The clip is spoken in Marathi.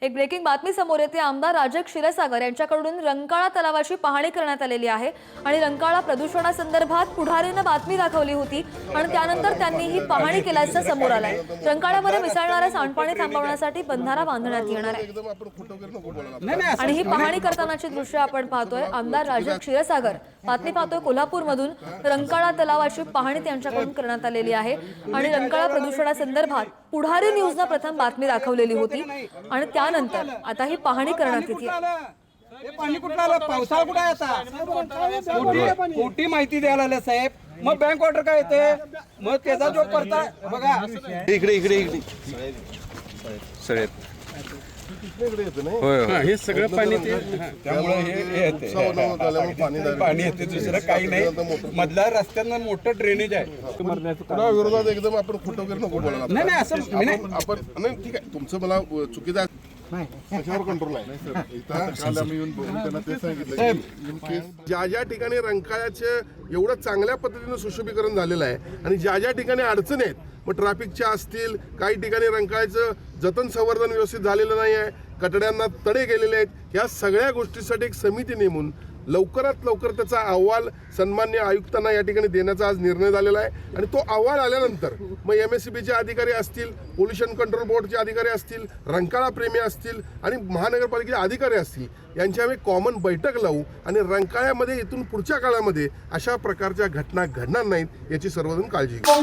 एक ब्रेकिंग बातमी समोर येते। आमदार राजे क्षीरसागर यांच्याकडून रंकाळा तलावाची पाहणी करण्यात आलेली आहे आणि रंकाळा प्रदूषणासंदर्भात पुढारीनं बातमी दाखवली होती आणि त्यानंतर त्यांनी ही पाहणी केल्याचं समोर आलंय। रंकाळ्यामध्ये मिसळणारं सांडपाणी थांबवण्यासाठी बंधारा बांधण्यात येणार आहे आणि ही पाहणी करतानाची दृश्य आपण पाहतोय। आमदार राजे क्षीरसागर बातमी पाहतोय कोल्हापूरमधून। रंकाळा तलावाची पाहणी त्यांच्याकडून करण्यात आलेली आहे आणि रंकाळा प्रदूषणासंदर्भात पुढारी न्यूजनं प्रथम बातमी दाखवलेली होती आणि त्यानंतर आता ही पाहणी करण्यात येते। पाणी कुठं आलं? पावसाळा कुठं आहे आता? कोटी माहिती द्यायला आलं साहेब। मग बँक ऑर्डर काय येते? मग त्याचा जो परता बघा इकडे इकडे इकडे सगळे हे सगळं पाणी त्यामुळे हे येते पाणी येते, दुसरं काही नाही। मधल्या रस्त्यांना मोठं ड्रेनेज आहे। विरोधात एकदम आपण खोटं वगैरे नको बोलायला। नाही नाही असं आपण नाही ठीक आहे, तुमचं मला चुकीचं आहे, त्याच्यावर कंट्रोल आहे। काल आम्ही येऊन बघून त्यांना ते सांगितलं ज्या ज्या ठिकाणी रंकाळ्याचं एवढं चांगल्या पद्धतीनं सुशोभीकरण झालेलं आहे आणि ज्या ज्या ठिकाणी अडचणी आहेत, मग ट्रॅफिकच्या असतील, काही ठिकाणी रंकाळ्याचं जतन संवर्धन व्यवस्थित झालेलं नाही आहे, कटड्यांना तडे गेलेले आहेत, या सगळ्या गोष्टीसाठी एक समिती नेमून लवकरात लवकर त्याचा अहवाल सन्मान्य आयुक्तांना या ठिकाणी देण्याचा आज निर्णय झालेला आहे। आणि तो अहवाल आल्यानंतर मग MSCBचे अधिकारी असतील, पोल्युशन कंट्रोल बोर्डचे अधिकारी असतील, रंकाळा प्रेमी असतील आणि महानगरपालिकेचे अधिकारी असतील, यांची आम्ही कॉमन बैठक लावू आणि रंकाळ्यामध्ये इथून पुढच्या काळामध्ये अशा प्रकारच्या घटना घडणार नाहीत याची सर्वजण काळजी घेऊ।